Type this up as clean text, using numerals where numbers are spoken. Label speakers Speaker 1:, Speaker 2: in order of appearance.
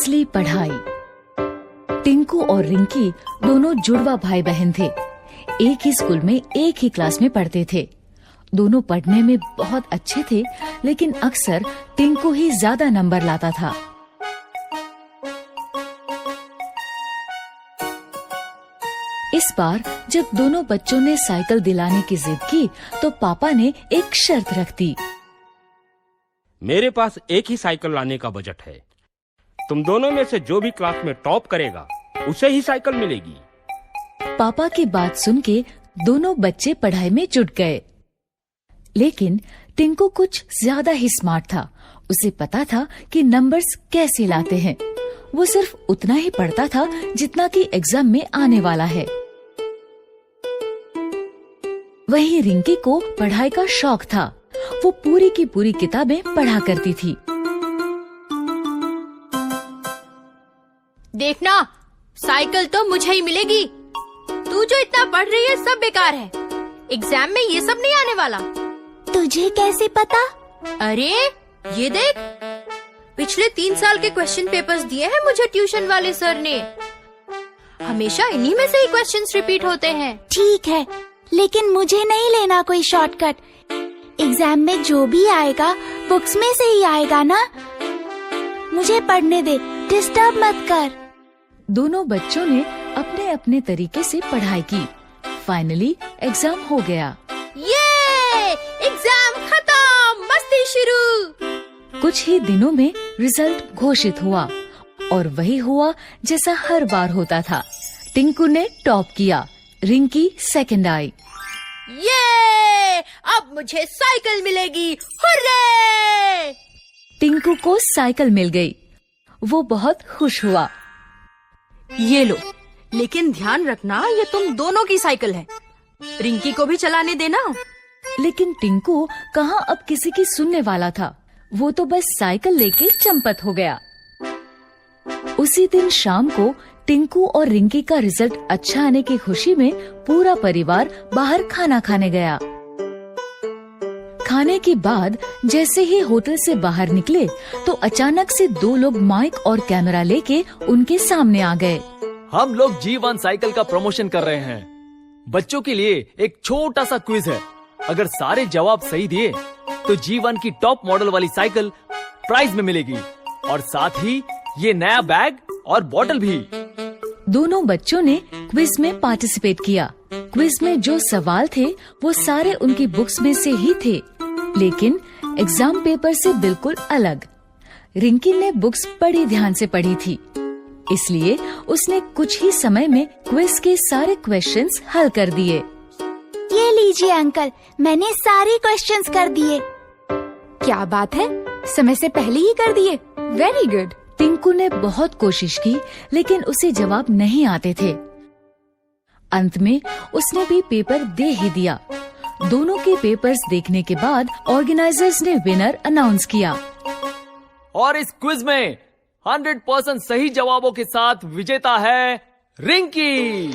Speaker 1: असली पढ़ाई। टिंकू और रिंकी दोनों जुड़वा भाई बहन थे। एक ही स्कूल में एक ही क्लास में पढ़ते थे। दोनों पढ़ने में बहुत अच्छे थे, लेकिन अक्सर टिंकू ही ज्यादा नंबर लाता था। इस बार जब दोनों बच्चों ने साइकिल दिलाने की जिद की, तो पापा ने एक शर्त रख दी।
Speaker 2: मेरे पास एक ही साइकिल लाने का बजट है। तुम दोनों में से जो भी क्लास में टॉप करेगा, उसे ही साइकिल मिलेगी।
Speaker 1: पापा की बात सुन के दोनों बच्चे पढ़ाई में जुट गए। लेकिन टिंकू कुछ ज्यादा ही स्मार्ट था। उसे पता था कि नंबर्स कैसे लाते हैं। वो सिर्फ उतना ही पढ़ता था जितना कि एग्जाम में आने वाला है। वहीं रिंकी को पढ़ाई का शौक था। वो पूरी की पूरी किताबें पढ़ा करती थी।
Speaker 3: देखना, साइकिल तो मुझे ही मिलेगी। तू जो इतना पढ़ रही है सब बेकार है। एग्जाम में ये सब नहीं आने वाला।
Speaker 4: तुझे कैसे पता?
Speaker 3: अरे ये देख, पिछले 3 साल के क्वेश्चन पेपर्स दिए हैं मुझे ट्यूशन वाले सर ने। हमेशा इन्हीं में से ही क्वेश्चंस रिपीट होते हैं।
Speaker 4: ठीक है, लेकिन मुझे नहीं लेना कोई शॉर्टकट। एग्जाम में जो भी आएगा बुक्स में से ही आएगा ना। मुझे पढ़ने दे, डिस्टर्ब मत कर।
Speaker 1: दोनों बच्चों ने अपने अपने तरीके से पढ़ाई की। फाइनली एग्जाम हो गया।
Speaker 3: ये एग्जाम खत्म, मस्ती शुरू।
Speaker 1: कुछ ही दिनों में रिजल्ट घोषित हुआ और वही हुआ जैसा हर बार होता था। टिंकू ने टॉप किया, रिंकी सेकंड आई।
Speaker 3: ये अब मुझे साइकिल मिलेगी, हुर्रे!
Speaker 1: टिंकू को साइकिल मिल गई। वो बहुत खुश हुआ।
Speaker 3: ये लो, लेकिन ध्यान रखना ये तुम दोनों की साइकिल है। रिंकी को भी चलाने देना।
Speaker 1: लेकिन टिंकू कहाँ अब किसी की सुनने वाला था। वो तो बस साइकिल लेके चंपत हो गया। उसी दिन शाम को टिंकू और रिंकी का रिजल्ट अच्छा आने की खुशी में पूरा परिवार बाहर खाना खाने गया। खाने के बाद जैसे ही होटल से बाहर निकले, तो अचानक से 2 लोग माइक और कैमरा लेके उनके सामने आ गए।
Speaker 5: हम लोग G1 साइकिल का प्रमोशन कर रहे हैं। बच्चों के लिए एक छोटा सा क्विज है। अगर सारे जवाब सही दिए तो G1 की टॉप मॉडल वाली साइकिल प्राइज में मिलेगी, और साथ ही ये नया बैग और बॉटल भी।
Speaker 1: दोनों बच्चों ने क्विज में पार्टिसिपेट किया। क्विज में जो सवाल थे वो सारे उनकी बुक्स में से ही थे, लेकिन एग्जाम पेपर से बिल्कुल अलग। रिंकी ने बुक्स बड़ी ध्यान से पढ़ी थी, इसलिए उसने कुछ ही समय में क्विज के सारे क्वेश्चंस हल कर दिए।
Speaker 4: ये लीजिए अंकल, मैंने सारे क्वेश्चंस कर दिए।
Speaker 6: क्या बात है, समय से पहले ही कर दिए। Very good.
Speaker 1: टिंकू ने बहुत कोशिश की, लेकिन उसे जवाब नहीं आते थे। अंत में उसने भी पेपर दे ही दिया। दोनों के पेपर्स देखने के बाद ऑर्गेनाइजर्स ने विनर अनाउंस किया।
Speaker 5: और इस क्विज में 100% सही जवाबों के साथ विजेता है रिंकी।